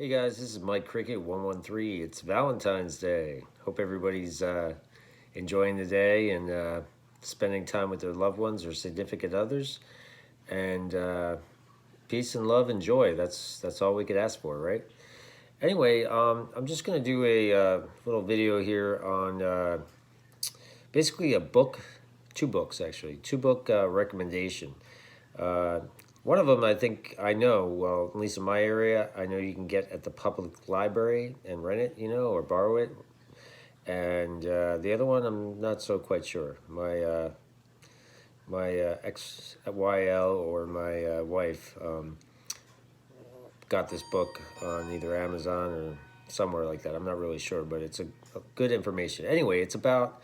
Hey guys, this is Mike Cricket 113. It's Valentine's Day. Hope everybody's enjoying the day and spending time with their loved ones or significant others. And peace and love and joy. That's all we could ask for, right? Anyway, I'm just gonna do a little video here on basically a book, two books actually, two book recommendation. Uh, One of them I think I know, well, at least in my area, I know you can get at the public library and rent it, or borrow it. And the other one, I'm not so quite sure. My ex YL or my wife got this book on either Amazon or somewhere like that. I'm not really sure, but it's a good information. Anyway, it's about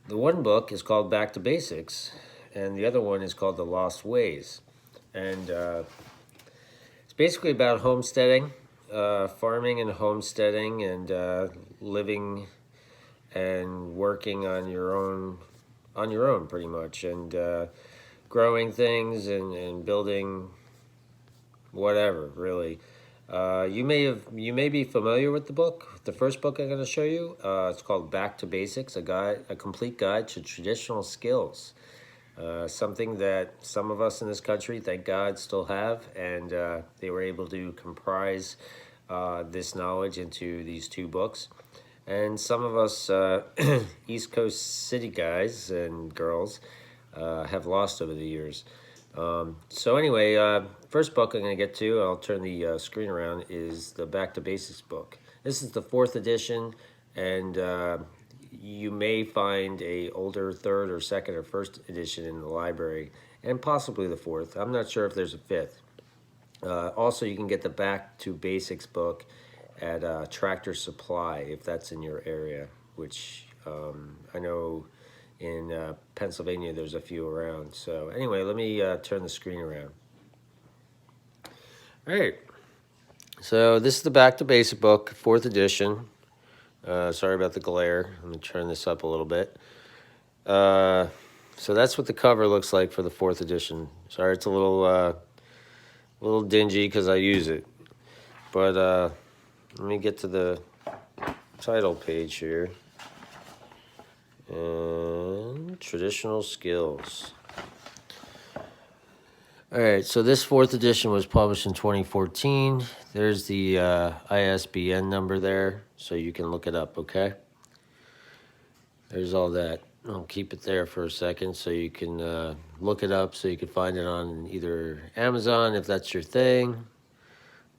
the one book is called Back to Basics, and the other one is called The Lost Ways. And it's basically about homesteading, farming and homesteading, and living and working on your own pretty much, and growing things and building whatever really. You may be familiar with the book. The first book I'm going to show you. It's called Back to Basics: a complete guide to traditional skills. Something that some of us in this country, thank God, still have, and they were able to comprise this knowledge into these two books. And some of us East Coast city guys and girls have lost over the years. So anyway, first book I'm going to get to, I'll turn the screen around, is the Back to Basics book. This is the fourth edition, and you may find a older third or second or first edition in the library, and possibly the fourth. I'm not sure if there's a fifth. Also, you can get the Back to Basics book at Tractor Supply if that's in your area, which I know in Pennsylvania there's a few around. So anyway, let me turn the screen around. All right. So this is the Back to Basic book, fourth edition. Sorry about the glare. Let me turn this up a little bit. So that's what the cover looks like for the fourth edition. Sorry, it's a little dingy because I use it. But let me get to the title page here. And traditional skills. All right, so this fourth edition was published in 2014. There's the ISBN number there, so you can look it up, okay? There's all that. I'll keep it there for a second so you can look it up, so you can find it on either Amazon if that's your thing,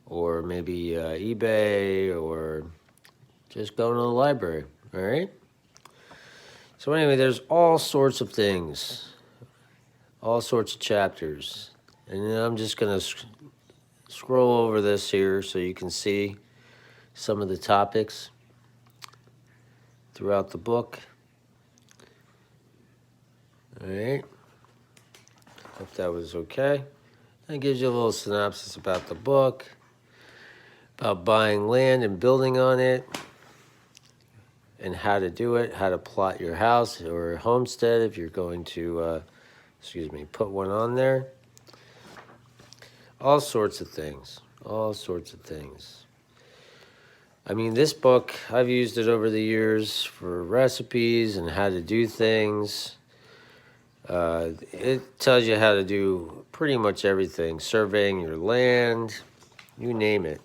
or maybe eBay, or just go to the library, all right? So anyway, there's all sorts of things, all sorts of chapters. And then I'm just going to scroll over this here so you can see some of the topics throughout the book. All right. Hope that was okay. That gives you a little synopsis about the book, about buying land and building on it, and how to do it, how to plot your house or homestead if you're going to, put one on there. All sorts of things, all sorts of things. I mean, this book, I've used it over the years for recipes and how to do things. It tells you how to do pretty much everything. Surveying your land, you name it.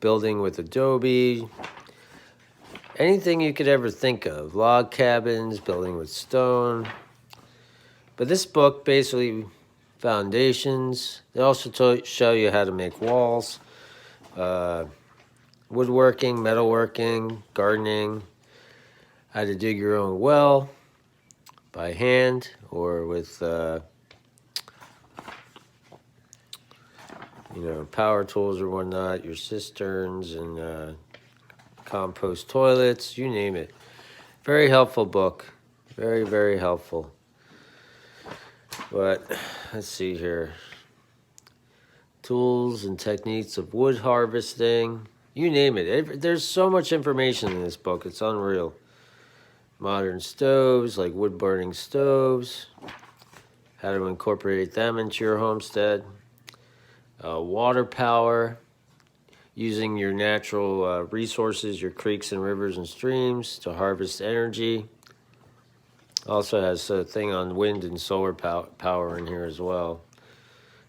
Building with Adobe, anything you could ever think of. Log cabins, building with stone. But this book basically foundations. They also show you how to make walls, woodworking, metalworking, gardening, how to dig your own well by hand or with power tools or whatnot, your cisterns and compost toilets, you name it. Very helpful book. Very, very helpful. But let's see here. Tools and techniques of wood harvesting. You name it. There's so much information in this book. It's unreal. Modern stoves, like wood-burning stoves. How to incorporate them into your homestead. Water power. using your natural resources, your creeks and rivers and streams to harvest energy. Also has a thing on wind and solar power in here as well.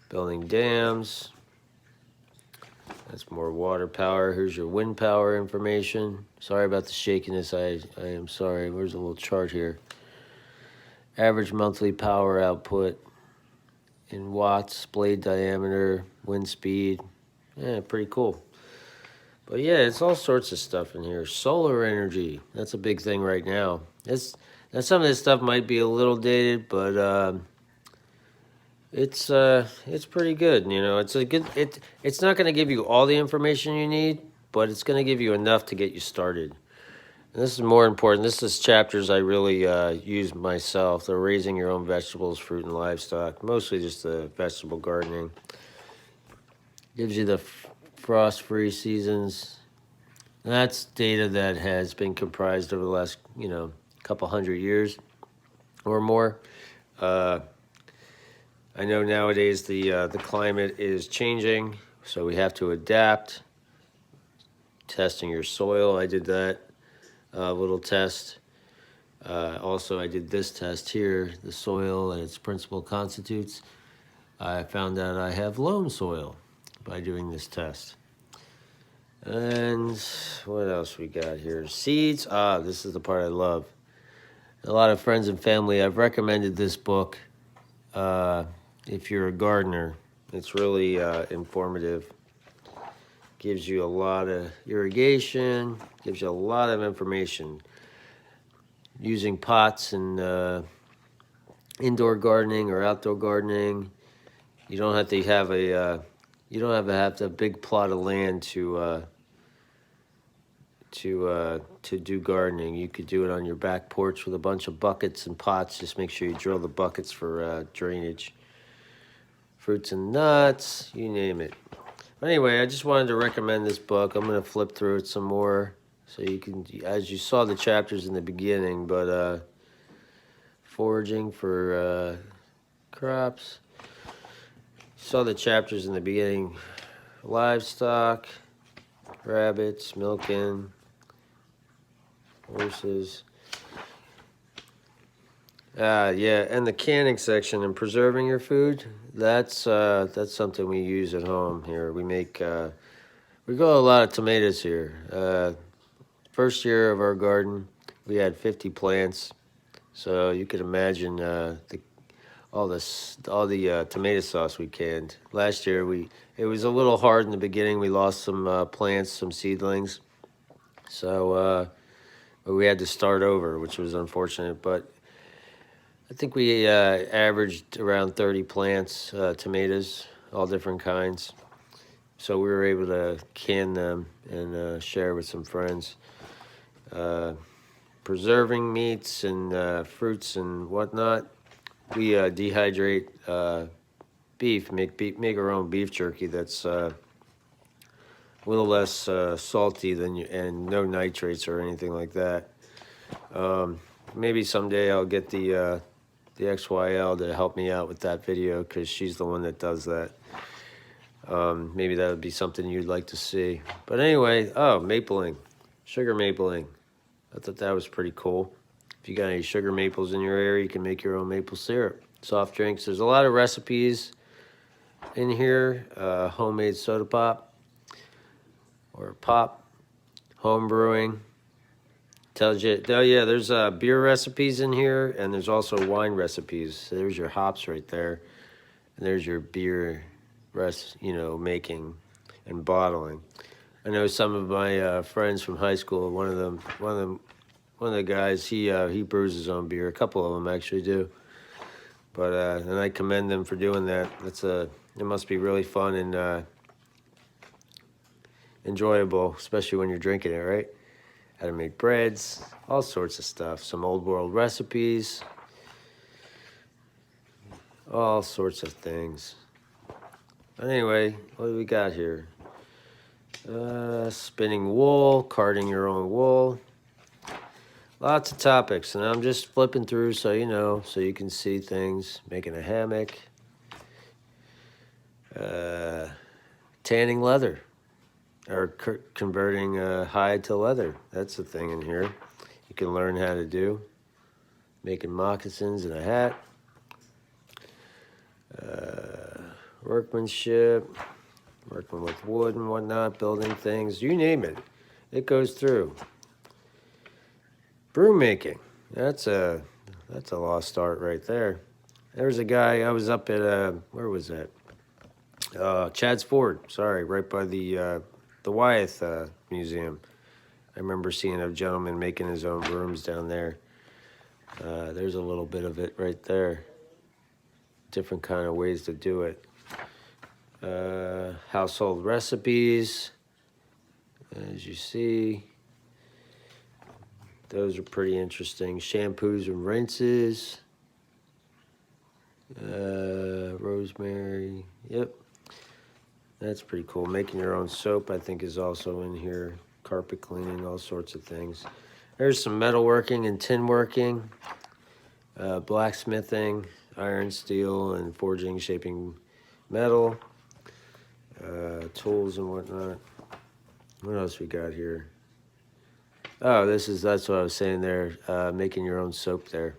Building dams. That's more water power. Here's your wind power information. Sorry about the shakiness. I am sorry. Where's a little chart here? Average monthly power output in watts, blade diameter, wind speed. Yeah, pretty cool. But yeah, it's all sorts of stuff in here. Solar energy. That's a big thing right now. Some of this stuff might be a little dated, but it's pretty good. You know, it's not going to give you all the information you need, but it's going to give you enough to get you started. And this is more important. This is chapters I really use myself. They're raising your own vegetables, fruit, and livestock. Mostly just the vegetable gardening. Gives you the frost-free seasons. And that's data that has been comprised over the last, couple hundred years or more. I know nowadays the climate is changing, so we have to adapt. Testing your soil, I did that little test. Also, I did this test here, the soil and its principal constitutes. I found out I have loam soil by doing this test. And what else we got here? Seeds. This is the part I love. A lot of friends and family, I've recommended this book if you're a gardener. It's really informative. Gives you a lot of irrigation, gives you a lot of information. Using pots and indoor gardening or outdoor gardening. You don't have to have a big plot of land to do gardening. You could do it on your back porch with a bunch of buckets and pots. Just make sure you drill the buckets for drainage. Fruits and nuts, you name it. But anyway, I just wanted to recommend this book. I'm going to flip through it some more so you can, as you saw the chapters in the beginning, but foraging for crops. Saw the chapters in the beginning. Livestock, rabbits, milking, horses. Yeah, and the canning section and preserving your food. That's something we use at home here. We grow a lot of tomatoes here. First year of our garden, we had 50 plants. So you could imagine all the tomato sauce we canned. Last year it was a little hard in the beginning. We lost some plants, some seedlings. So but we had to start over, which was unfortunate. But I think we averaged around 30 plants, tomatoes, all different kinds. So we were able to can them and share with some friends. Preserving meats and fruits and whatnot. We dehydrate beef, make our own beef jerky that's a little less salty and no nitrates or anything like that. Maybe someday I'll get the XYL to help me out with that video because she's the one that does that. Maybe that would be something you'd like to see. But anyway, mapling, sugar mapling. I thought that was pretty cool. If you got any sugar maples in your area, you can make your own maple syrup. Soft drinks. There's a lot of recipes in here. Homemade soda pop or pop. Home brewing. Tells you, oh yeah, there's beer recipes in here, and there's also wine recipes. So there's your hops right there, and there's your beer making and bottling. I know some of my friends from high school. One of the guys, he brews his own beer. A couple of them actually do. But and I commend them for doing that. It must be really fun and enjoyable, especially when you're drinking it, right? How to make breads, all sorts of stuff. Some old world recipes, all sorts of things. But anyway, what do we got here? Spinning wool, carding your own wool. Lots of topics, and I'm just flipping through so you can see things. Making a hammock. Tanning leather. or converting hide to leather. That's the thing in here. You can learn how to do. Making moccasins and a hat. Workmanship. Working with wood and whatnot. Building things. You name it. It goes through. Broom making. That's a lost art right there. There's a guy. I was up at where was that? Chad's Ford. Sorry, right by the Wyeth Museum. I remember seeing a gentleman making his own brooms down there. There's a little bit of it right there. Different kind of ways to do it. Household recipes, as you see. Those are pretty interesting. Shampoos and rinses. Rosemary. Yep. That's pretty cool. Making your own soap, I think, is also in here. Carpet cleaning, all sorts of things. There's some metalworking and tin working. Blacksmithing, iron, steel, and forging, shaping metal. Tools and whatnot. What else we got here? Oh, that's what I was saying there. Making your own soap there.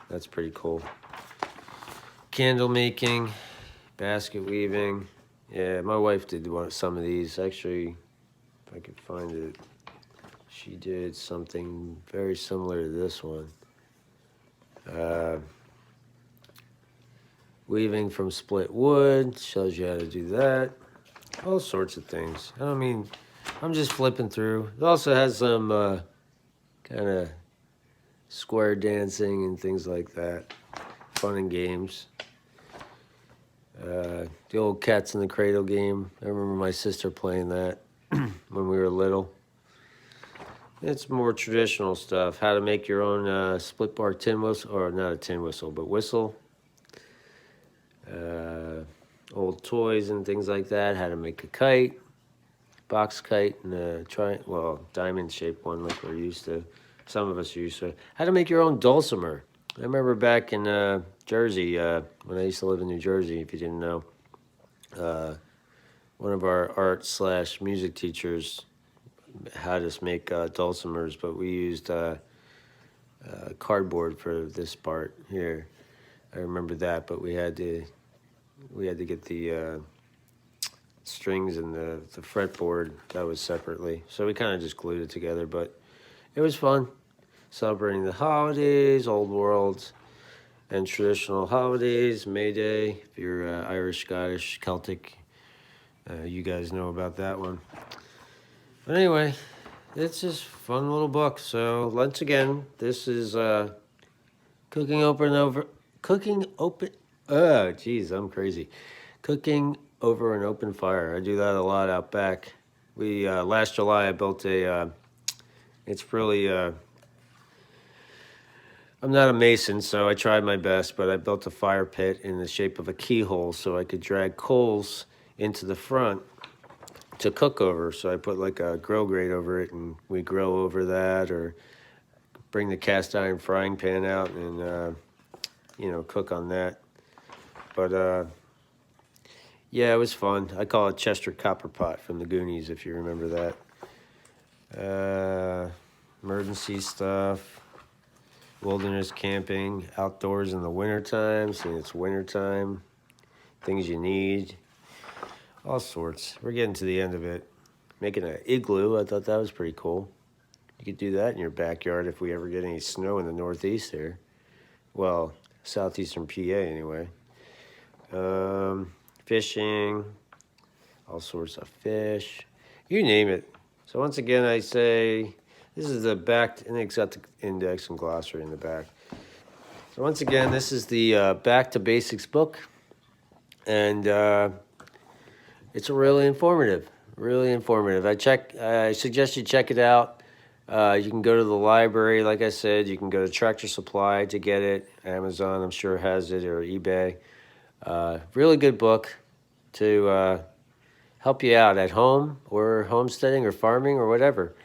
That's pretty cool. Candle making, basket weaving. Yeah, my wife did some of these. Actually, if I could find it, she did something very similar to this one. Weaving from split wood, shows you how to do that. All sorts of things. I mean, I'm just flipping through. It also has some kind of square dancing and things like that. Fun and games. The old Cats in the Cradle game. I remember my sister playing that when we were little. It's more traditional stuff. How to make your own split bar tin whistle, or not a tin whistle, but whistle. Old toys and things like that. How to make a kite, box kite, and a diamond-shaped one like we're used to. Some of us are used to. How to make your own dulcimer. I remember back in Jersey, when I used to live in New Jersey, if you didn't know, one of our art/music teachers had us make dulcimers, but we used cardboard for this part here. I remember that, but we had to get the strings and the fretboard. That was separately, so we kind of just glued it together. But it was fun, celebrating the holidays, old world and traditional holidays. May Day, if you're Irish, Scottish, Celtic, you guys know about that one. But anyway, it's just a fun little book. So once again, this is cooking open. Oh, geez, I'm crazy. Cooking over an open fire. I do that a lot out back. We last July I built a. It's really. I'm not a mason, so I tried my best, but I built a fire pit in the shape of a keyhole so I could drag coals into the front to cook over. So I put like a grill grate over it, and we grill over that, or bring the cast iron frying pan out and cook on that. But yeah, it was fun. I call it Chester Copper Pot from the Goonies, if you remember that. Emergency stuff, wilderness camping, outdoors in the wintertime, seeing it's wintertime, things you need, all sorts. We're getting to the end of it. Making an igloo, I thought that was pretty cool. You could do that in your backyard if we ever get any snow in the Northeast here. Well, southeastern PA anyway. Fishing, all sorts of fish, you name it. So once again, I say this is the back, and it's got the index and glossary in the back. So once again, this is the Back to Basics book, and it's really informative. Really informative. I suggest you check it out. You can go to the library, like I said. You can go to Tractor Supply to get it. Amazon, I'm sure, has it, or eBay. Really good book to help you out at home or homesteading or farming or whatever.